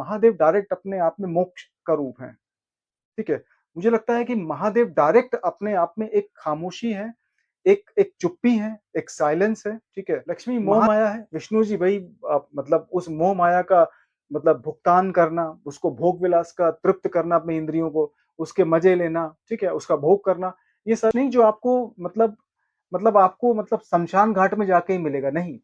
Mahadev direct अपने आप में मोक्ष का रूप हैं, ठीक है? मुझे लगता है कि महादेव डायरेक्ट अपने आप में एक खामोशी है, एक एक चुप्पी है, एक साइलेंस है, ठीक है? लक्ष्मी मोह माया है, विष्णु जी वही मतलब उस मोह माया का मतलब भुगतान करना, उसको भोग विलास का तृप्त करना अपनी इंद्रियों को, उसके मज़े लेना, ठीक है? उसका भोग करना, ये सब नहीं जो आपको मतलब आपको मतलब श्मशान घाट में जाके ही मिलेगा, नहीं।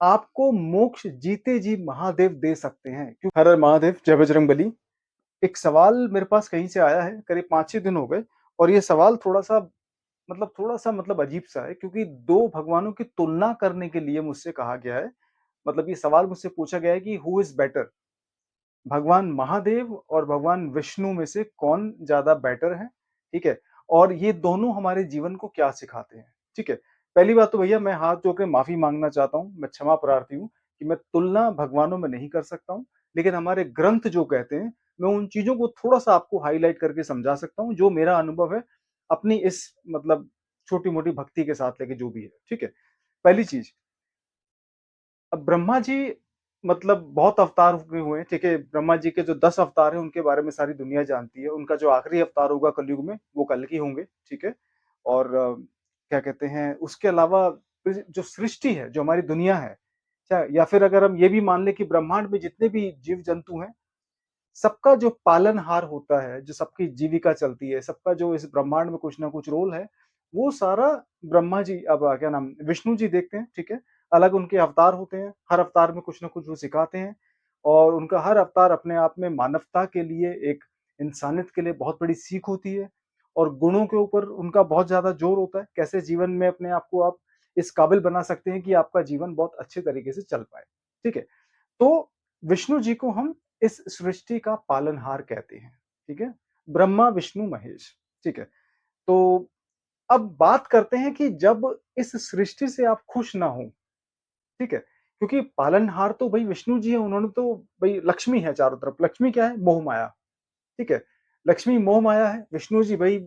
आपको मोक्ष जीते जी महादेव दे सकते हैं। क्यों हर हर महादेव, जय बजरंगबली। एक सवाल मेरे पास कहीं से आया है, करीब 5-6 दिन हो गए और ये सवाल थोड़ा-सा मतलब अजीब-सा है क्योंकि 2 भगवानों की तुलना करने के लिए मुझसे कहा गया है। मतलब ये सवाल मुझसे पूछा गया है कि हू इज़ बेटर? भगवान महादेव और भगवान विष्णु में से कौन ज़्यादा बेटर है? ठीक है? और ये दोनों हमारे जीवन को क्या सिखाते हैं? ठीक है? पहली बात तो भैया मैं हाथ जोड़ के माफ़ी माँगना चाहता हूँ, मैं क्षमा प्रार्थी हूँ कि मैं तुलना भगवानों में नहीं कर सकता हूँ। लेकिन हमारे ग्रंथ जो कहते हैं, मैं उन चीज़ों को थोड़ा-सा आपको हाइलाइट करके समझा सकता हूँ, जो मेरा अनुभव है, अपनी इस मतलब छोटी-मोटी भक्ति के साथ लेके जो भी है। ठीक है? पहली चीज़, अब ब्रह्मा जी मतलब बहुत अवतार हुए हैं, ठीक है? ब्रह्मा जी के जो 10 अवतार हैं, उनके बारे में सारी दुनिया जानती है। उनका जो आखिरी अवतार होगा कलयुग में, वो कल्कि होंगे, ठीक है? और क्या कहते हैं, उसके अलावा फिर जो सृष्टि है, जो हमारी दुनिया है, क्या या फिर अगर हम ये भी मान लें कि ब्रह्मांड में जितने भी जीव-जंतु हैं, सबका जो पालनहार होता है, जो सबकी जीविका चलती है, सबका जो इस ब्रह्मांड में कुछ ना कुछ रोल है, वो सारा ब्रह्मा जी अब क्या नाम विष्णु जी देखते हैं, ठीक है? अलग उनके अवतार होते हैं, हर अवतार में कुछ ना कुछ वो सिखाते हैं और उनका हर अवतार अपने आप में मानवता के लिए, एक इंसानियत के लिए बहुत बड़ी सीख होती है और गुणों के ऊपर उनका बहुत ज़्यादा ज़ोर होता है। कैसे जीवन में अपने आप को आप इस काबिल बना सकते हैं कि आपका जीवन बहुत अच्छे तरीके से चल पाए, ठीक है? तो विष्णु जी को हम इस सृष्टि का पालनहार कहते हैं, ठीक है? ब्रह्मा, विष्णु, महेश, ठीक है? तो अब बात करते हैं कि जब इस सृष्टि से आप खुश ना हो, ठीक है? क्योंकि पालनहार तो भई विष्णु जी हैं, उन्होंने तो भई लक्ष्मी है चारों तरफ। लक्ष्मी क्या है? मोह माया, ठीक है? लक्ष्मी मोह माया है, विष्णु जी भई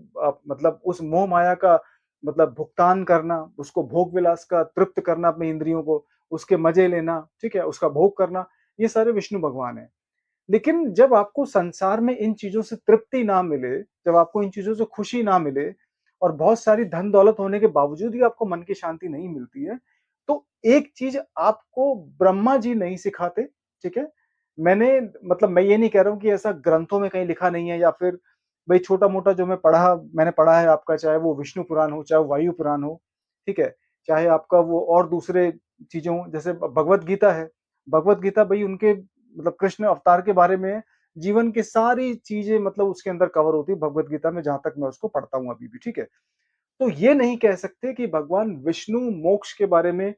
मतलब उस मोह माया का मतलब भुगतान करना, उसको भोग विलास का तृप्त करना अपनी इंद्रियों को, उसके मज़े लेना, ठीक है? उसका भोग करना, ये सारे विष्णु भगवान हैं। लेकिन जब आपको संसार में इन चीज़ों से तृप्ति ना मिले, जब आपको इन चीज़ों से खुशी ना मिले और बहुत सारी धन-दौलत होने के बावजूद भी आपको मन की शांति नहीं मिलती है, तो एक चीज़ आपको ब्रह्मा जी नहीं सिखाते, ठीक है? मैंने मतलब मैं ये नहीं कह रहा हूँ कि ऐसा ग्रंथों में कहीं लिखा नहीं है या फिर भई छोटा-मोटा जो मैंने पढ़ा है आपका चाहे वो विष्णु पुराण हो, चाहे वो वायु पुराण हो, ठीक है? चाहे आपका वो और दूसरे चीज़ें हों, जैसे भगवद गीता है। भगवद गीता भई उनके मतलब कृष्ण अवतार के बारे में जीवन की सारी चीज़ें मतलब उसके अंदर कवर होती है भगवद गीता में जहाँ तक मैं उसको पढ़ता हूँ अभी भी, ठीक है? तो ये नहीं कह सकते कि भगवान विष्णु मोक्ष के बारे में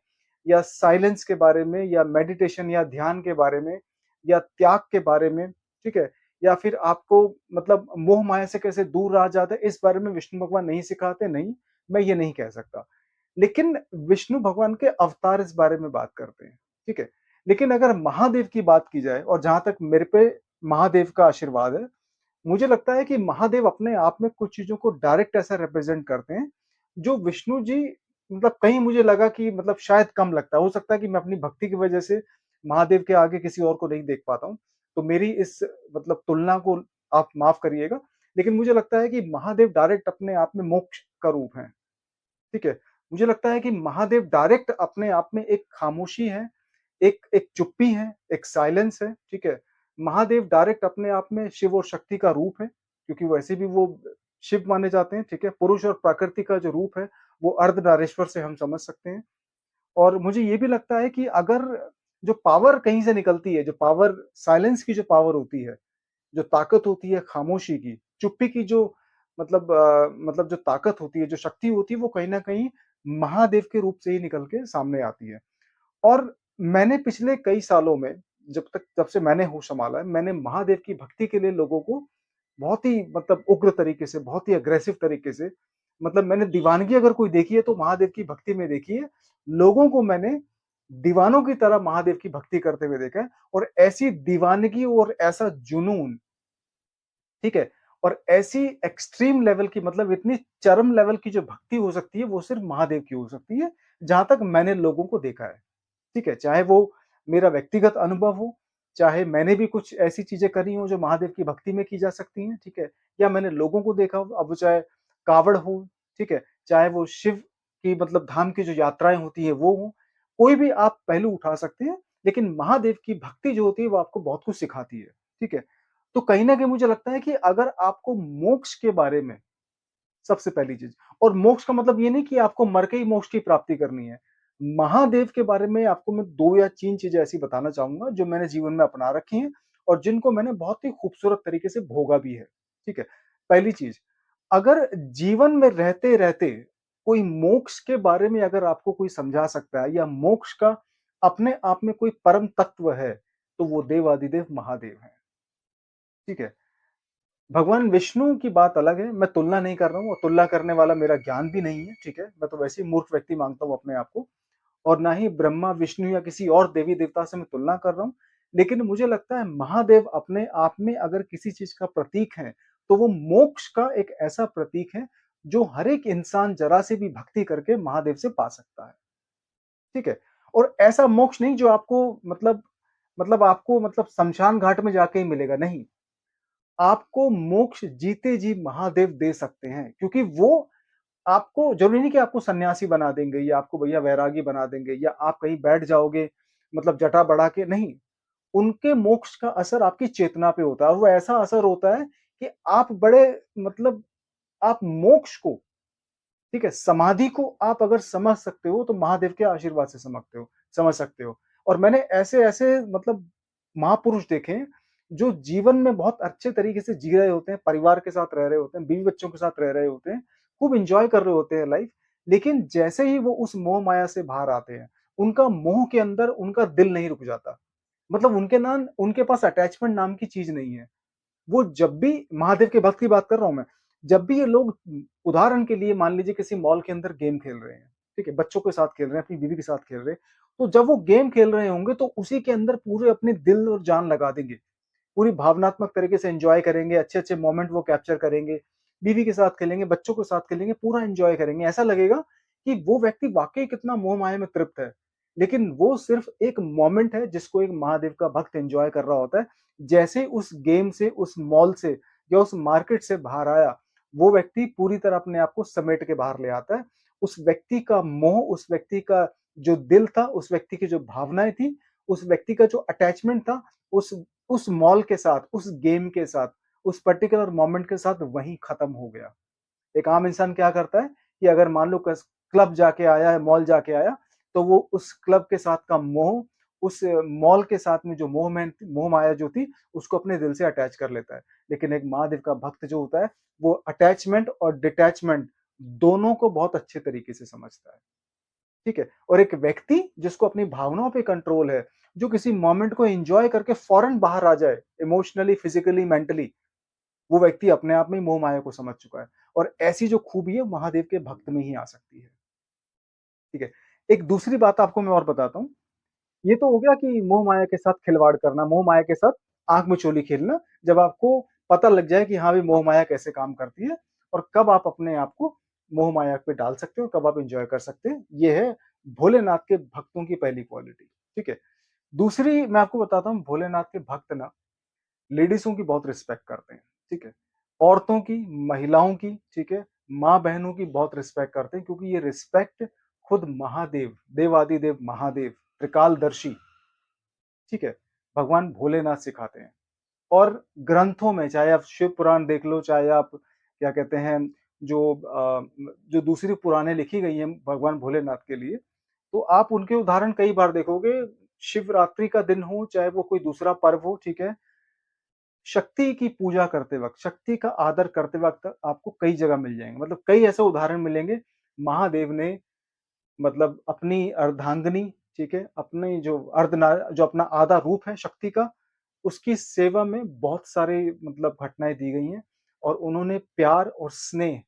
या साइलेंस के बारे में या मेडिटेशन या ध्यान के बारे में या त्याग के बारे में, ठीक है? या फिर आपको मतलब मोह माया से कैसे दूर रहा जाता है, इस बारे में विष्णु भगवान नहीं सिखाते, नहीं, मैं ये नहीं कह सकता। लेकिन विष्णु भगवान के अवतार इस बारे में बात करते हैं, ठीक है? लेकिन अगर महादेव की बात की जाए और जहाँ तक मेरे पे महादेव का आशीर्वाद है, मुझे लगता है कि महादेव अपने आप में कुछ चीज़ों को डायरेक्ट ऐसा रिप्रेज़ेंट करते हैं, जो विष्णु जी मतलब कहीं मुझे लगा कि मतलब शायद कम लगता है। हो सकता है कि मैं अपनी भक्ति की वजह से महादेव के आगे किसी और को नहीं देख पाता हूँ। तो मेरी इस मतलब तुलना को आप माफ़ करिएगा। लेकिन मुझे लगता है कि महादेव डायरेक्ट अपने आप में मोक्ष का रूप हैं, ठीक है? मुझे लगता है कि महादेव डायरेक्ट अपने आप में एक खामोशी है, एक एक चुप्पी है, एक साइलेंस है, ठीक है? महादेव डायरेक्ट अपने आप में शिव और शक्ति का रूप है, क्योंकि वैसे भी वो शिव माने जाते हैं, ठीक है? पुरुष और प्रकृति का जो रूप है, वो अर्धनारीश्वर से हम समझ सकते हैं। और मुझे ये भी लगता है कि अगर जो पावर कहीं से निकलती है, जो पावर साइलेंस की जो पावर होती है, जो ताकत होती है खामोशी की, चुप्पी की जो मतलब जो ताकत होती है, जो शक्ति होती है, वो कहीं न कहीं महादेव के रूप से ही निकल के सामने आती है। और मैंने पिछले कई सालों में जब से मैंने होश सँभाला है, मैंने महादेव की भक्ति के लिए लोगों को बहुत ही मतलब उग्र तरीके से, बहुत ही अग्रेसिव तरीके से मतलब मैंने दीवानगी अगर कोई देखी है तो महादेव की भक्ति में देखी है। लोगों को मैंने दीवानों की तरह महादेव की भक्ति करते हुए देखा है और ऐसी दीवानगी और ऐसा जुनून, ठीक है? और ऐसी एक्सट्रीम लेवल की मतलब इतनी चरम लेवल की जो भक्ति हो सकती है, वो सिर्फ़ महादेव की हो सकती है, जहाँ तक मैंने लोगों को देखा है। ठीक है? चाहे वो मेरा व्यक्तिगत अनुभव हो, चाहे मैंने भी कुछ ऐसी चीज़ें करी हों जो महादेव की भक्ति में की जा सकती हैं, ठीक है? या मैंने लोगों को देखा हो, अब वो चाहे कावड़ हो, ठीक है? चाहे वो शिव की मतलब धाम की जो यात्राएँ होती हैं वो हों, कोई भी आप पहलू उठा सकते हैं, लेकिन महादेव की भक्ति जो होती है वो आपको बहुत कुछ सिखाती है, ठीक है? तो कहीं न कहीं मुझे लगता है कि अगर आपको मोक्ष के बारे में सबसे पहली चीज़। और मोक्ष का मतलब ये नहीं कि आपको मर के ही मोक्ष की प्राप्ति करनी है। महादेव के बारे में आपको मैं 2 या 3 चीज़ें ऐसी बताना चाहूँगा जो मैंने जीवन में अपना रखी हैं और जिनको मैंने बहुत ही खूबसूरत तरीके से भोगा भी है। ठीक है? पहली चीज़, अगर जीवन में रहते-रहते कोई मोक्ष के बारे में अगर आपको कोई समझा सकता है या मोक्ष का अपने आप में कोई परम तत्व है, तो वो देवाधिदेव महादेव हैं। ठीक है? भगवान विष्णु की बात अलग है, मैं तुलना नहीं कर रहा हूँ और तुलना करने वाला मेरा ज्ञान भी नहीं है, ठीक है? मैं तो वैसे ही मूर्ख व्यक्ति मानता हूँ अपने आप को और ना ही ब्रह्मा, विष्णु या किसी और देवी-देवता से मैं तुलना कर रहा हूँ। लेकिन मुझे लगता है महादेव अपने आप में अगर किसी चीज़ का प्रतीक है, तो वो मोक्ष का एक ऐसा प्रतीक है, जो हर एक इंसान ज़रा-सी भी भक्ति करके महादेव से पा सकता है, ठीक है? और ऐसा मोक्ष नहीं जो आपको मतलब आपको मतलब श्मशान घाट में जाके ही मिलेगा, नहीं। आपको मोक्ष जीते जी महादेव दे सकते हैं क्योंकि वो आपको जरूरी नहीं कि आपको सन्यासी बना देंगे या आपको भैया वैरागी बना देंगे या आप कहीं बैठ जाओगे मतलब जटा बढ़ा के नहीं। उनके मोक्ष का असर आपकी चेतना पे होता है और वो ऐसा असर होता है कि आप बड़े मतलब आप मोक्ष को ठीक है, समाधि को आप अगर समझ सकते हो तो महादेव के आशीर्वाद से समझ सकते हो। और मैंने ऐसे-ऐसे मतलब महापुरुष देखे हैं, जो जीवन में बहुत अच्छे तरीके से जी रहे होते हैं, परिवार के साथ रह रहे होते हैं, बीवी-बच्चों के साथ रह रहे होते हैं, खूब एन्जॉय कर रहे होते हैं लाइफ़, लेकिन जैसे ही वो उस मोह-माया से बाहर आते हैं, उनका मोह के अंदर उनका दिल नहीं रुक जाता। मतलब उनके पास अटैचमेंट नाम की चीज़ नहीं है। वो जब भी महादेव के भक्त की बात कर रहा हूँ मैं, जब भी ये लोग उदाहरण के लिए मान लीजिए किसी मॉल के अंदर गेम खेल रहे हैं, ठीक है? बच्चों के साथ खेल रहे हैं, अपनी बीवी के साथ खेल रहे हैं, तो जब वो गेम खेल रहे होंगे तो उसी के अंदर पूरे अपने दिल और जान लगा देंगे। पूरी भावनात्मक तरीके से एन्जॉय करेंगे, अच्छे-अच्छे मोमेंट वो कैप्चर करेंगे, बीवी के साथ खेलेंगे, बच्चों के साथ खेलेंगे, पूरा एन्जॉय करेंगे। ऐसा लगेगा कि वो व्यक्ति वाक़ई कितना मोह-माया में तृप्त है। लेकिन वो सिर्फ़ एक मोमेंट है जिसको एक महादेव का भक्त एन्जॉय कर रहा होता है। जैसे उस गेम से, उस मॉल से या उस मार्केट से बाहर आया, वो व्यक्ति पूरी तरह अपने आप को समेट के बाहर ले आता है। उस व्यक्ति का मोह, उस व्यक्ति का जो दिल था, उस व्यक्ति की जो भावनाएँ थी, उस व्यक्ति का जो अटैचमेंट था, उस उस मॉल के साथ, उस गेम के साथ, उस पर्टिकुलर मोमेंट के साथ वहीं खत्म हो गया। एक आम इंसान क्या करता है कि अगर मान लो कस क्लब जाके आया है, मॉल जाके आया, तो वो उस क्लब के साथ का मोह, उस मॉल के साथ में जो मोह माया जो थी, उसको अपने दिल से अटैच कर लेता है। लेकिन एक महादेव का भक्त जो होता है, वो अटैचमेंट और डिटैचमेंट दोनों को बहुत अच्छे तरीके से समझता है। ठीक है? और एक व्यक्ति जिसको अपनी भावनाओं पे कंट्रोल है, जो किसी मोमेंट को एन्जॉय करके फौरन बाहर आ जाए, इमोशनली, फिजिकली, मेंटली, वो व्यक्ति अपने आप में ही मोह माया को समझ चुका है। और ऐसी जो खूबी है महादेव के भक्त में ही आ सकती है। ठीक है? एक दूसरी बात आपको मैं और बताता हूँ। ये तो हो गया कि मोह माया के साथ खिलवाड़ करना, मोह माया के साथ आँख मिचौली खेलना, जब आपको पता लग जाए कि हाँ भाई मोह माया कैसे काम करती है और कब आप अपने आप को मोह माया पे डाल सकते हो, कब आप एन्जॉय कर सकते हैं। ये है भोलेनाथ के भक्तों की पहली क्वालिटी, ठीक है? दूसरी मैं आपको बताता हूँ भोलेनाथ के भक्त ना लेडीज़ों की बहुत रिस्पेक्ट करते हैं, ठीक है? औरतों की, महिलाओं की, ठीक है? माँ-बहनों की बहुत रिस्पेक्ट करते हैं क्योंकि ये रिस्पेक्ट खुद महादेव, देवाधिदेव महादेव, त्रिकालदर्शी, ठीक है? भगवान भोलेनाथ सिखाते हैं। और ग्रंथों में चाहे आप शिव पुराण देख लो, चाहे आप क्या कहते हैं जो दूसरी पुराणें लिखी गई हैं भगवान भोलेनाथ के लिए, तो आप उनके उदाहरण कई बार देखोगे। शिवरात्रि का दिन हो, चाहे वो कोई दूसरा पर्व हो, ठीक है? शक्ति की पूजा करते वक़्त, शक्ति का आदर करते वक़्त आपको कई जगह मिल जाएँगे। मतलब कई ऐसे उदाहरण मिलेंगे, महादेव ने मतलब अपनी अर्धांगिनी, ठीक है? अपनी जो अपना आधा रूप है शक्ति का, उसकी सेवा में बहुत सारे मतलब घटनाएँ दी गई हैं और उन्होंने प्यार और स्नेह,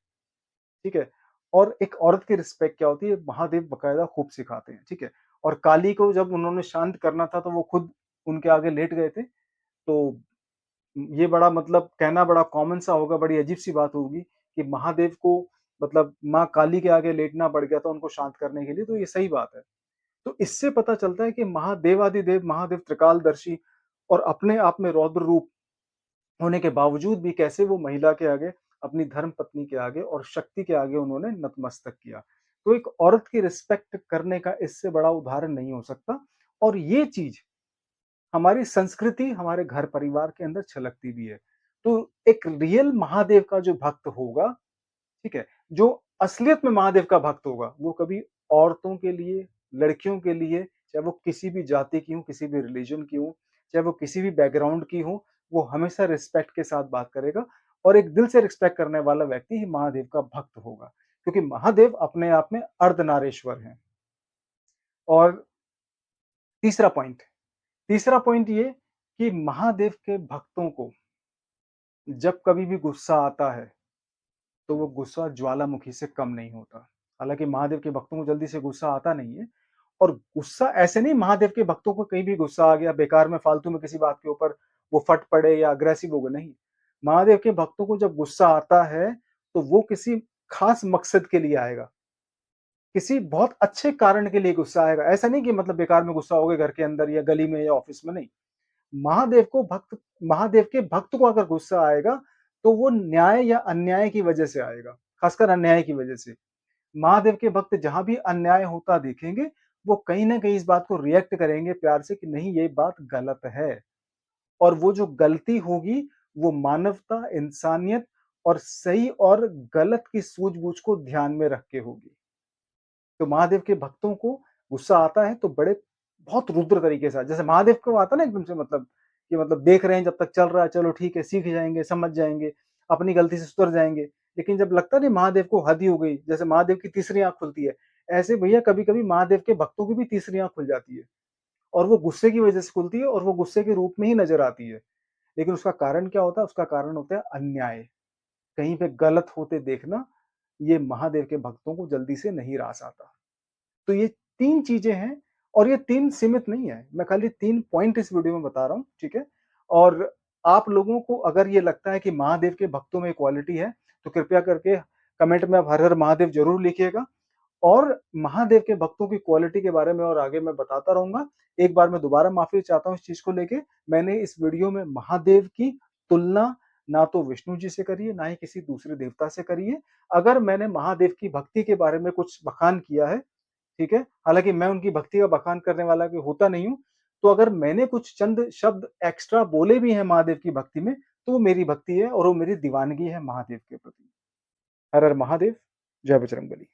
ठीक है? और एक औरत की रिस्पेक्ट क्या होती है, महादेव बाकायदा खूब सिखाते हैं, ठीक है? और काली को जब उन्होंने शांत करना था, तो वो खुद उनके आगे लेट गए थे। तो ये बड़ा मतलब कहना बड़ा कॉमन सा होगा, बड़ी अजीब-सी बात होगी कि महादेव को मतलब माँ काली के आगे लेटना पड़ गया था उनको शांत करने के लिए, तो ये सही बात है। तो इससे पता चलता है कि महादेवाधिदेव महादेव त्रिकालदर्शी और अपने आप में रौद्र रूप होने के बावजूद भी कैसे वो महिला के आगे, अपनी धर्म पत्नी के आगे और शक्ति के आगे उन्होंने नतमस्तक किया। तो एक औरत की रिस्पेक्ट करने का इससे बड़ा उदाहरण नहीं हो सकता और ये चीज़ हमारी संस्कृति, हमारे घर परिवार के अंदर छलकती भी है। तो एक रियल महादेव का जो भक्त होगा, ठीक है? जो असलियत में महादेव का भक्त होगा, वो कभी औरतों के लिए, लड़कियों के लिए, चाहे वो किसी भी जाति की हों, किसी भी रिलिजन की हों, चाहे वो किसी भी बैकग्राउंड की हों, वो हमेशा रिस्पेक्ट के साथ बात करेगा और एक दिल से रिस्पेक्ट करने वाला व्यक्ति ही महादेव का भक्त होगा। क्योंकि महादेव अपने आप में अर्धनारीश्वर हैं। और तीसरा पॉइंट तीसरा पॉइंट ये कि महादेव के भक्तों को जब कभी भी गुस्सा आता है, तो वो गुस्सा ज्वालामुखी से कम नहीं होता। हालाँकि महादेव के भक्तों को जल्दी से गुस्सा आता नहीं है और गुस्सा ऐसे नहीं महादेव के भक्तों को कहीं भी गुस्सा आ गया बेकार में फालतू में किसी बात के ऊपर वो फट पड़े या अग्रेसिव हो गए, नहीं। महादेव के भक्तों को जब गुस्सा आता है, तो वो किसी खास मकसद के लिए आएगा। किसी बहुत अच्छे कारण के लिए गुस्सा आएगा। ऐसा नहीं कि मतलब बेकार में गुस्सा हो गया घर के अंदर या गली में या ऑफ़िस में, नहीं। महादेव के भक्त को अगर गुस्सा आएगा, तो वो न्याय या अन्याय की वजह से आएगा, खासकर अन्याय की वजह से। महादेव के भक्त जहाँ भी अन्याय होता देखेंगे, वो कहीं न कहीं इस बात को रिएक्ट करेंगे प्यार से कि नहीं ये बात गलत है और वो जो गलती होगी, वो मानवता, इंसानियत और सही और गलत की सूझबूझ को ध्यान में रख के होगी। तो महादेव के भक्तों को गुस्सा आता है तो बड़े बहुत रुद्र तरीके से जैसे महादेव को आता है ना एकदम से मतलब कि मतलब देख रहे हैं जब तक चल रहा है चलो ठीक है सीख जाएँगे, समझ जाएँगे, अपनी गलती से सुधर जाएँगे। लेकिन जब लगता है ना महादेव को हद ही हो गई, जैसे महादेव की तीसरी आँख खुलती है, ऐसे भैया कभी-कभी महादेव के भक्तों की भी तीसरी आँख खुल जाती है और वो गुस्से की वजह से खुलती है और वो गुस्से के रूप में ही नज़र आती है। लेकिन उसका कारण क्या होता है? उसका कारण होता है अन्याय। कहीं पे गलत होते देखना, ये महादेव के भक्तों को जल्दी से नहीं रास आता। तो ये 3 चीज़ें हैं और ये 3 सीमित नहीं है। मैं खाली 3 पॉइंट इस वीडियो में बता रहा हूँ, ठीक है? और आप लोगों को अगर ये लगता है कि महादेव के भक्तों में क्वालिटी है, तो कृपया करके कमेंट में आप हर हर महादेव ज़रूर लिखिएगा और महादेव के भक्तों की क्वालिटी के बारे में और आगे मैं बताता रहूँगा। एक बार मैं दोबारा माफ़ी चाहता हूँ इस चीज़ को लेके। मैंने इस वीडियो में महादेव की तुलना ना तो विष्णु जी से करी है, ना ही किसी दूसरे देवता से करी है। अगर मैंने महादेव की भक्ति के बारे में कुछ बखान किया है, ठीक है? हालाँकि मैं उनकी भक्ति का बखान करने वाला कोई होता नहीं हूँ। तो अगर मैंने कुछ चंद शब्द एक्स्ट्रा बोले भी हैं महादेव की भक्ति में, तो वो मेरी भक्ति है और वो मेरी दीवानगी है महादेव के प्रति। हर हर महादेव! जय बजरंगबली।